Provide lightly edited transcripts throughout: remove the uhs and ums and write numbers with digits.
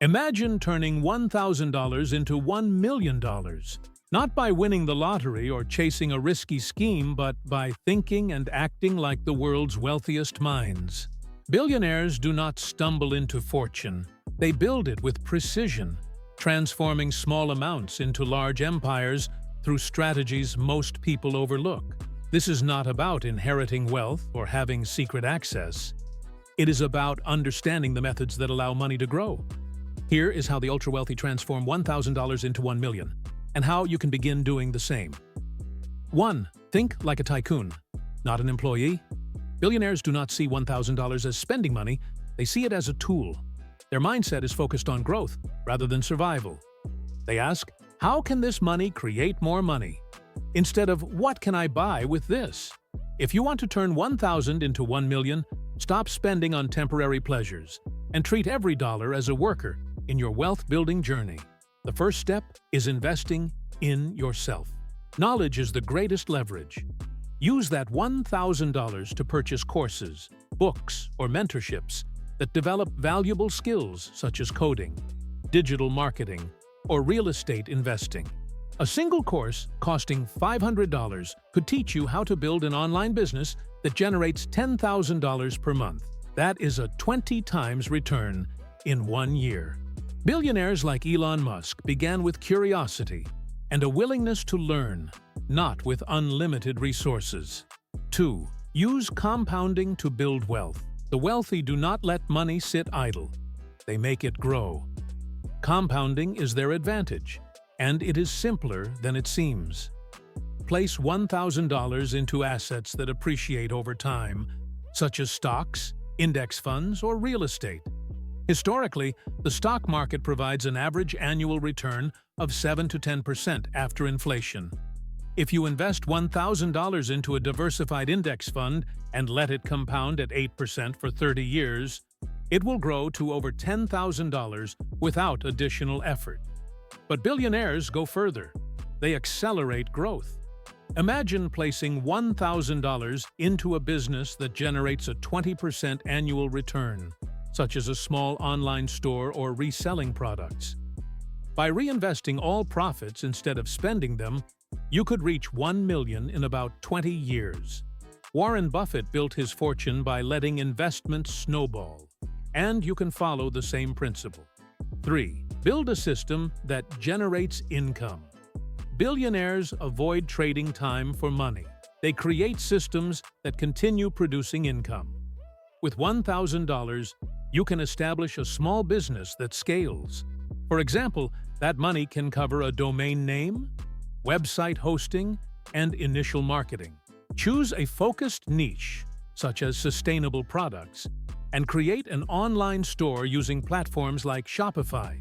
Imagine turning $1,000 into $1 million, not by winning the lottery or chasing a risky scheme, but by thinking and acting like the world's wealthiest minds. Billionaires do not stumble into fortune. They build it with precision, transforming small amounts into large empires through strategies most people overlook. This is not about inheriting wealth or having secret access. It is about understanding the methods that allow money to grow. Here is how the ultra-wealthy transform $1,000 into $1 million, and how you can begin doing the same. 1. Think like a tycoon, not an employee. Billionaires do not see $1,000 as spending money, they see it as a tool. Their mindset is focused on growth rather than survival. They ask, how can this money create more money? Instead of, what can I buy with this? If you want to turn $1,000 into $1 million, stop spending on temporary pleasures and treat every dollar as a worker in your wealth-building journey. The first step is investing in yourself. Knowledge is the greatest leverage. Use that $1,000 to purchase courses, books, or mentorships that develop valuable skills such as coding, digital marketing, or real estate investing. A single course costing $500 could teach you how to build an online business that generates $10,000 per month. That is a 20 times return in 1 year. Billionaires like Elon Musk began with curiosity and a willingness to learn, not with unlimited resources. 2. Use compounding to build wealth. The wealthy do not let money sit idle. They make it grow. Compounding is their advantage, and it is simpler than it seems. Place $1,000 into assets that appreciate over time, such as stocks, index funds, or real estate. Historically, the stock market provides an average annual return of 7 to 10% after inflation. If you invest $1,000 into a diversified index fund and let it compound at 8% for 30 years, it will grow to over $10,000 without additional effort. But billionaires go further. They accelerate growth. Imagine placing $1,000 into a business that generates a 20% annual return, such as a small online store or reselling products. By reinvesting all profits instead of spending them, you could reach $1 million in about 20 years. Warren Buffett built his fortune by letting investments snowball, and you can follow the same principle. 3. Build a system that generates income. Billionaires avoid trading time for money. They create systems that continue producing income. With $1,000, you can establish a small business that scales. For example, that money can cover a domain name, website hosting, and initial marketing. Choose a focused niche, such as sustainable products, and create an online store using platforms like Shopify.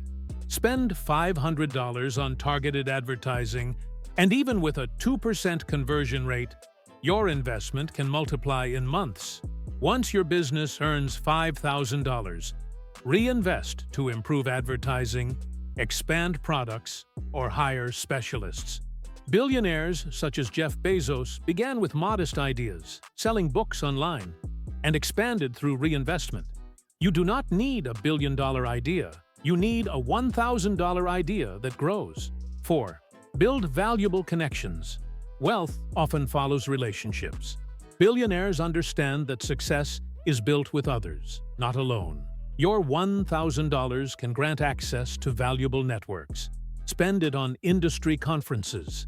Spend $500 on targeted advertising, and even with a 2% conversion rate, your investment can multiply in months. Once your business earns $5,000, reinvest to improve advertising, expand products, or hire specialists. Billionaires such as Jeff Bezos began with modest ideas, selling books online, and expanded through reinvestment. You do not need a billion-dollar idea. You need a $1,000 idea that grows. 4. Build valuable connections. Wealth often follows relationships. Billionaires understand that success is built with others, not alone. Your $1,000 can grant access to valuable networks. Spend it on industry conferences,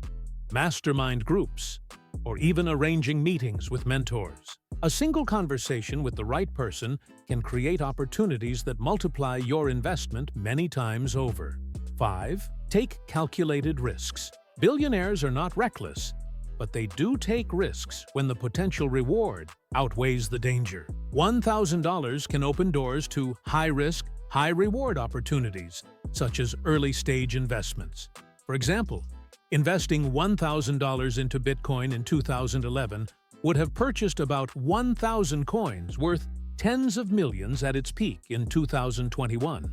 mastermind groups, or even arranging meetings with mentors. A single conversation with the right person can create opportunities that multiply your investment many times over. 5. Take calculated risks. Billionaires are not reckless, but they do take risks when the potential reward outweighs the danger. $1,000 can open doors to high-risk, high-reward opportunities, such as early-stage investments. For example, investing $1,000 into Bitcoin in 2011 would have purchased about 1,000 coins worth tens of millions at its peak in 2021.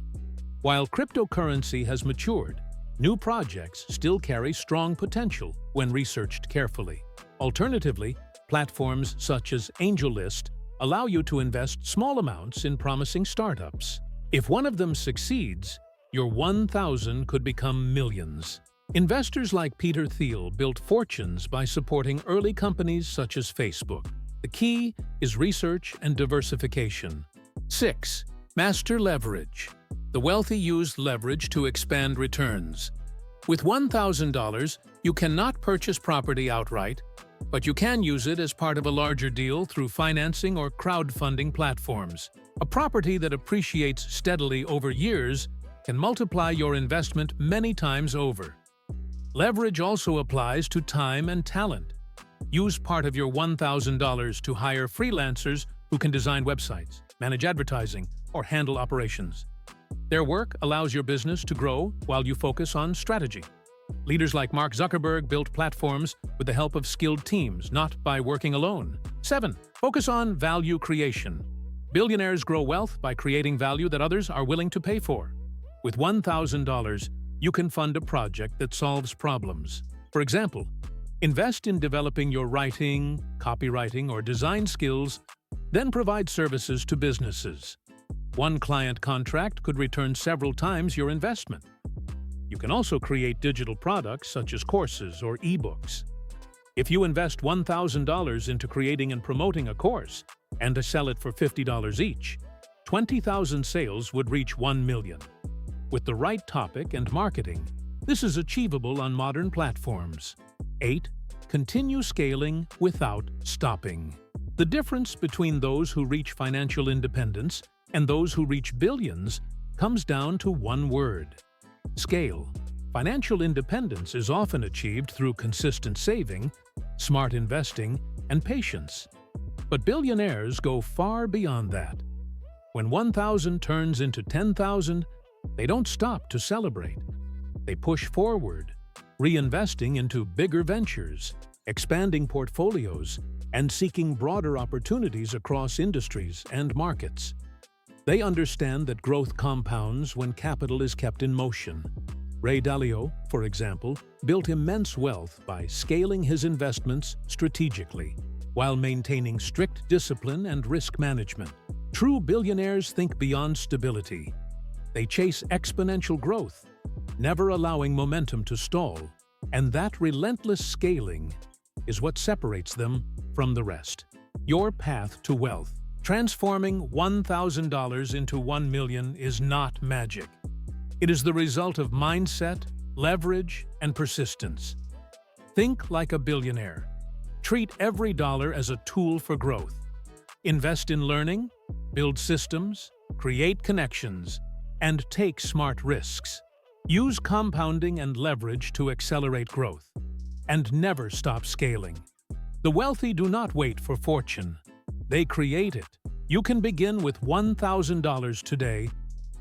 While cryptocurrency has matured, new projects still carry strong potential when researched carefully. Alternatively, platforms such as AngelList allow you to invest small amounts in promising startups. If one of them succeeds, your 1,000 could become millions. Investors like Peter Thiel built fortunes by supporting early companies such as Facebook. The key is research and diversification. 6. Master leverage. The wealthy use leverage to expand returns. With $1,000, you cannot purchase property outright, but you can use it as part of a larger deal through financing or crowdfunding platforms. A property that appreciates steadily over years can multiply your investment many times over. Leverage also applies to time and talent. Use part of your $1,000 to hire freelancers who can design websites, manage advertising, or handle operations. Their work allows your business to grow while you focus on strategy. Leaders like Mark Zuckerberg built platforms with the help of skilled teams, not by working alone. 7. Focus on value creation. Billionaires grow wealth by creating value that others are willing to pay for. With $1,000, you can fund a project that solves problems. For example, invest in developing your writing, copywriting, or design skills, then provide services to businesses. One client contract could return several times your investment. You can also create digital products such as courses or ebooks. If you invest $1,000 into creating and promoting a course and to sell it for $50 each, 20,000 sales would reach 1 million. With the right topic and marketing, this is achievable on modern platforms. 8. Continue scaling without stopping. The difference between those who reach financial independence and those who reach billions comes down to one word: scale. Financial independence is often achieved through consistent saving, smart investing, and patience. But billionaires go far beyond that. When 1,000 turns into 10,000, they don't stop to celebrate. They push forward, reinvesting into bigger ventures, expanding portfolios, and seeking broader opportunities across industries and markets. They understand that growth compounds when capital is kept in motion. Ray Dalio, for example, built immense wealth by scaling his investments strategically, while maintaining strict discipline and risk management. True billionaires think beyond stability. They chase exponential growth, never allowing momentum to stall, and that relentless scaling is what separates them from the rest. Your path to wealth. Transforming $1,000 into 1 million is not magic. It is the result of mindset, leverage, and persistence. Think like a billionaire. Treat every dollar as a tool for growth. Invest in learning, build systems, create connections, and take smart risks. Use compounding and leverage to accelerate growth, and never stop scaling. The wealthy do not wait for fortune. They create it. You can begin with $1,000 today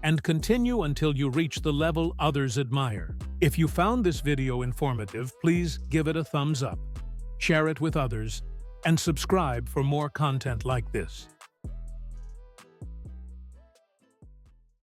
and continue until you reach the level others admire. If you found this video informative, please give it a thumbs up, share it with others, and subscribe for more content like this.